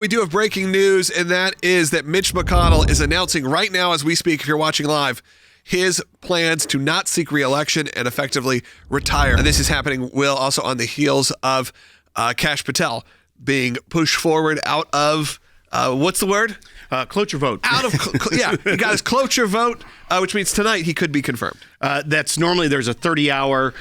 We do have breaking news, and that is that Mitch McConnell is announcing right now as we speak, if you're watching live, his plans to not seek re-election and effectively retire. And this is happening, Will, also on the heels of Kash Patel being pushed forward out of, what's the word? Cloture vote. Out of, yeah, he got his cloture vote, which means tonight he could be confirmed. That's normally there's a 30-hour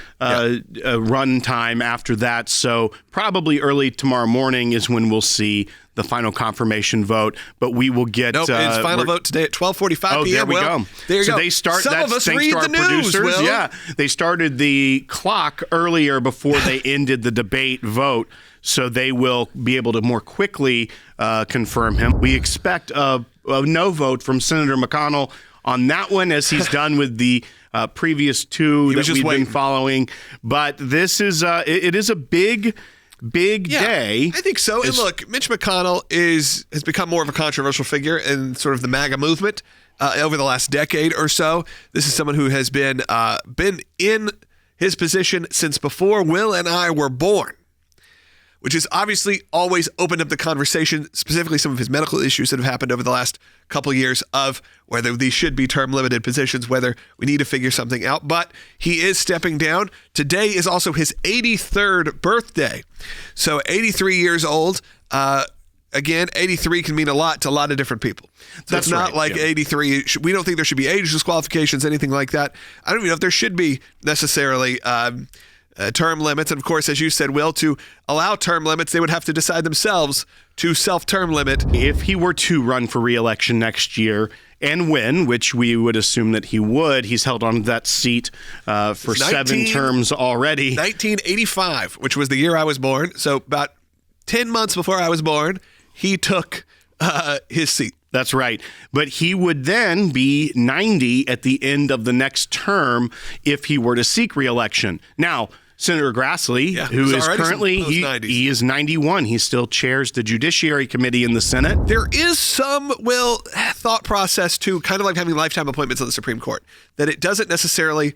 run time after that. So probably early tomorrow morning is when we'll see the final confirmation vote. But we will get... Nope, it's final vote today at 12:45 p.m. There we go. There you go. So they start... Some of us read the news, Will. Yeah, they started the clock earlier before they ended the debate vote. So they will be able to more quickly confirm him. We expect a no vote from Senator McConnell on that one, as he's done with the previous two that we've been following. But this is it is a big day. I think so. And look, Mitch McConnell has become more of a controversial figure in sort of the MAGA movement over the last decade or so. This is someone who has been in his position since before Will and I were born, which has obviously always opened up the conversation, specifically some of his medical issues that have happened over the last couple of years of whether these should be term-limited positions, whether we need to figure something out. But he is stepping down. Today is also his 83rd birthday. So 83 years old. Again, 83 can mean a lot to a lot of different people. So that's not right, like 83. We don't think there should be age disqualifications, anything like that. I don't even know if there should be necessarily term limits. And of course, as you said, Will, to allow term limits, they would have to decide themselves to self-term limit. If he were to run for re-election next year and win, which we would assume that he would, he's held on to that seat for 7 terms already. 1985, which was the year I was born. So about 10 months before I was born, he took his seat. That's right. But he would then be 90 at the end of the next term if he were to seek re-election. Now, Senator Grassley, who is currently, he is 91. He still chairs the Judiciary Committee in the Senate. There is some, thought process to kind of like having lifetime appointments on the Supreme Court, that it doesn't necessarily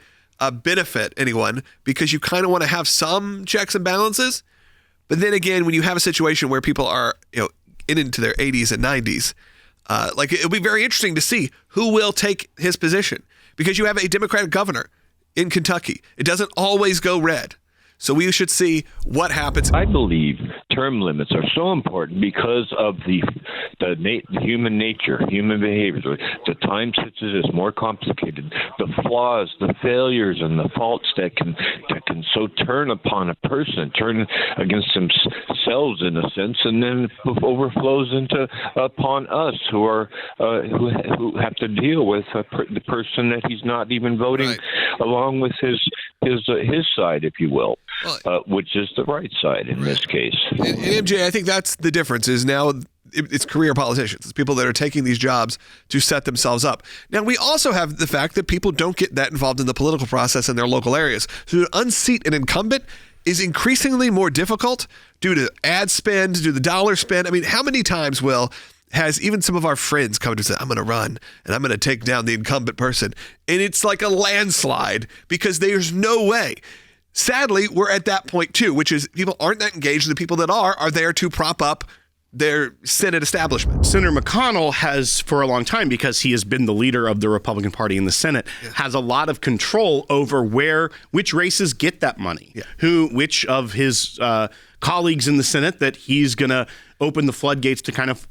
benefit anyone because you kind of want to have some checks and balances. But then again, when you have a situation where people are, into their 80s and 90s, it'll be very interesting to see who will take his position because you have a Democratic governor in Kentucky. It doesn't always go red. So we should see what happens. I believe term limits are so important because of the human nature, human behavior. The time such as this more complicated. The flaws, the failures, and the faults that can so turn upon a person, turn against themselves in a sense, and then overflows upon us who are who have to deal with the person that he's not even voting along with his side, if you will. Which is the right side in this case. And MJ, I think that's the difference is now it's career politicians. It's people that are taking these jobs to set themselves up. Now, we also have the fact that people don't get that involved in the political process in their local areas. So to unseat an incumbent is increasingly more difficult due to ad spend, due to the dollar spend. I mean, how many times, Will, has even some of our friends come to say, I'm going to run and I'm going to take down the incumbent person. And it's like a landslide because there's no way. Sadly, we're at that point too, which is people aren't that engaged. The people that are there to prop up their Senate establishment. Senator McConnell has, for a long time, because he has been the leader of the Republican Party in the Senate, has a lot of control over which races get that money, which of his colleagues in the Senate that he's going to open the floodgates to kind of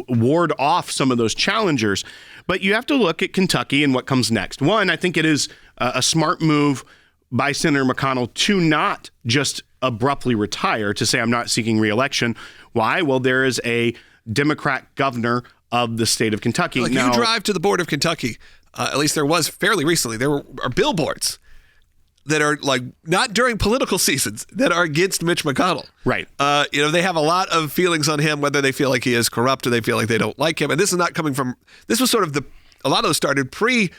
ward off some of those challengers. But you have to look at Kentucky and what comes next. One, I think it is a smart move by Senator McConnell to not just abruptly retire, to say I'm not seeking re-election. Why? Well, there is a Democrat governor of the state of Kentucky. Like you drive to the border of Kentucky, at least there was fairly recently, there are billboards that are like not during political seasons that are against Mitch McConnell. Right. They have a lot of feelings on him, whether they feel like he is corrupt or they feel like they don't like him. And this is not coming from, this was sort of a lot of those started pre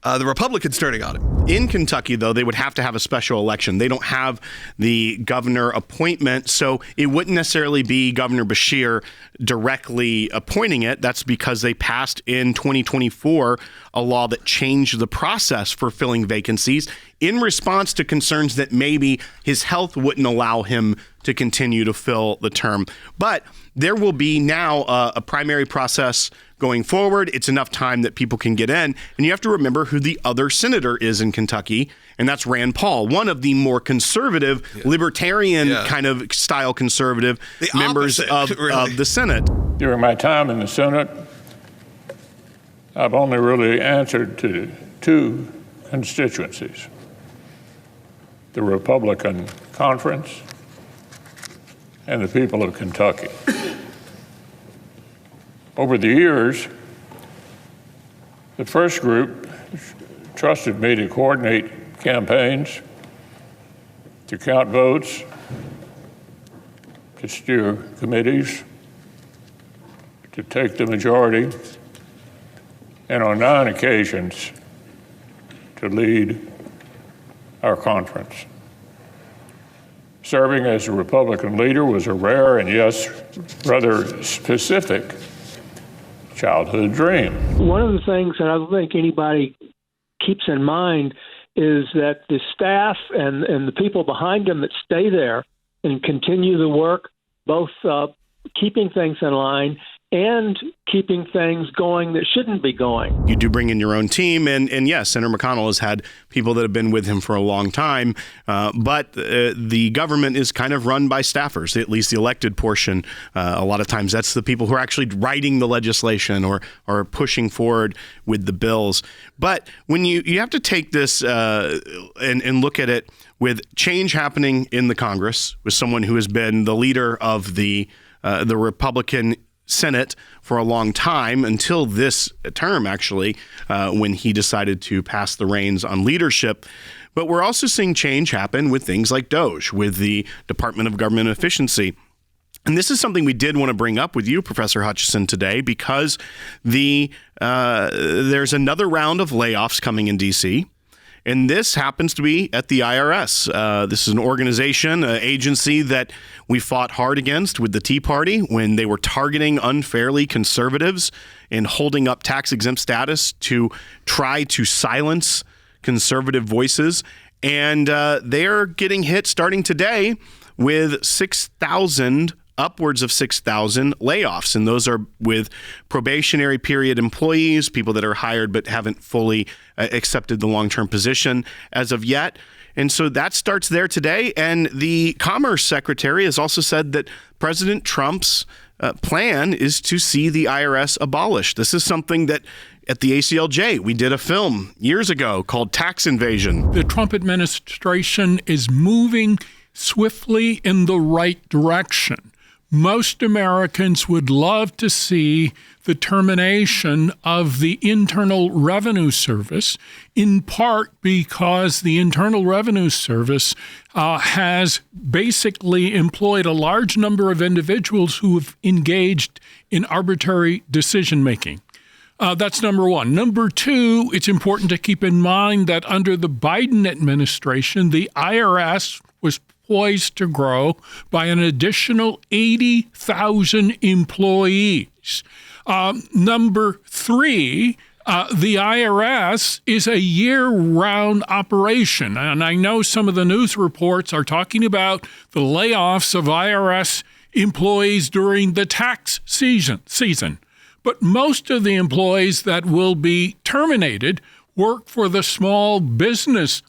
the Republicans turning on him. In Kentucky, though, they would have to have a special election. They don't have the governor appointment, so it wouldn't necessarily be Governor Beshear directly appointing it. That's because they passed in 2024 a law that changed the process for filling vacancies in response to concerns that maybe his health wouldn't allow him to continue to fill the term. But there will be now a primary process going forward. It's enough time that people can get in. And you have to remember who the other senator is in Kentucky, and that's Rand Paul, one of the more conservative, libertarian kind of style conservative members of the Senate. During my time in the Senate, I've only really answered to two constituencies: the Republican Conference and the people of Kentucky. Over the years, the first group trusted me to coordinate campaigns, to count votes, to steer committees, to take the majority, and on 9 occasions, to lead our conference. Serving as a Republican leader was a rare and, yes, rather specific childhood dream. One of the things that I don't think anybody keeps in mind is that the staff and the people behind them that stay there and continue the work, both keeping things in line and keeping things going that shouldn't be going. You do bring in your own team, and yes, Senator McConnell has had people that have been with him for a long time, but the government is kind of run by staffers, at least the elected portion. A lot of times that's the people who are actually writing the legislation or pushing forward with the bills. But when you have to take this and look at it with change happening in the Congress, with someone who has been the leader of the Republican Senate for a long time until this term, actually, when he decided to pass the reins on leadership. But we're also seeing change happen with things like DOGE, with the Department of Government Efficiency. And this is something we did want to bring up with you, Professor Hutchison, today, because there's another round of layoffs coming in D.C., and this happens to be at the IRS. This is an organization, an agency that we fought hard against with the Tea Party when they were targeting unfairly conservatives and holding up tax-exempt status to try to silence conservative voices. And they're getting hit starting today with upwards of 6,000 layoffs. And those are with probationary period employees, people that are hired but haven't fully accepted the long-term position as of yet. And so that starts there today. And the Commerce Secretary has also said that President Trump's plan is to see the IRS abolished. This is something that at the ACLJ, we did a film years ago called Tax Invasion. The Trump administration is moving swiftly in the right direction. Most Americans would love to see the termination of the Internal Revenue Service, in part because the Internal Revenue Service has basically employed a large number of individuals who have engaged in arbitrary decision-making. That's number one. Number two, it's important to keep in mind that under the Biden administration, the IRS was poised to grow by an additional 80,000 employees. Number three, the IRS is a year-round operation. And I know some of the news reports are talking about the layoffs of IRS employees during the tax season. But most of the employees that will be terminated work for the small business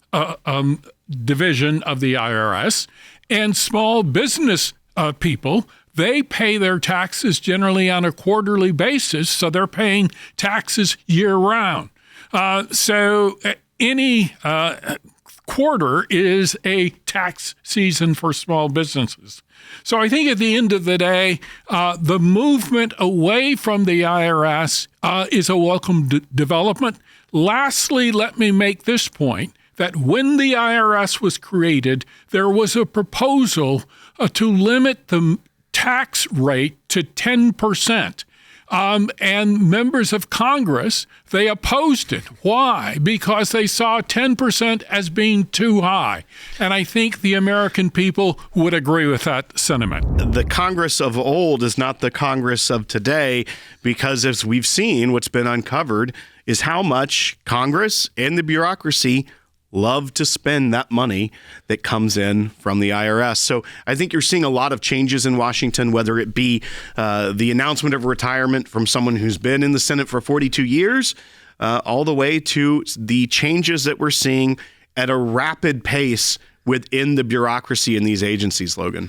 division of the IRS, and small business people, they pay their taxes generally on a quarterly basis, so they're paying taxes year-round. So any quarter is a tax season for small businesses. So I think at the end of the day, the movement away from the IRS is a welcome development. Lastly, let me make this point, that when the IRS was created, there was a proposal to limit the tax rate to 10%. And members of Congress, they opposed it. Why? Because they saw 10% as being too high. And I think the American people would agree with that sentiment. The Congress of old is not the Congress of today, because as we've seen, what's been uncovered is how much Congress and the bureaucracy love to spend that money that comes in from the IRS. So I think you're seeing a lot of changes in Washington, whether it be the announcement of retirement from someone who's been in the Senate for 42 years, all the way to the changes that we're seeing at a rapid pace within the bureaucracy in these agencies, Logan.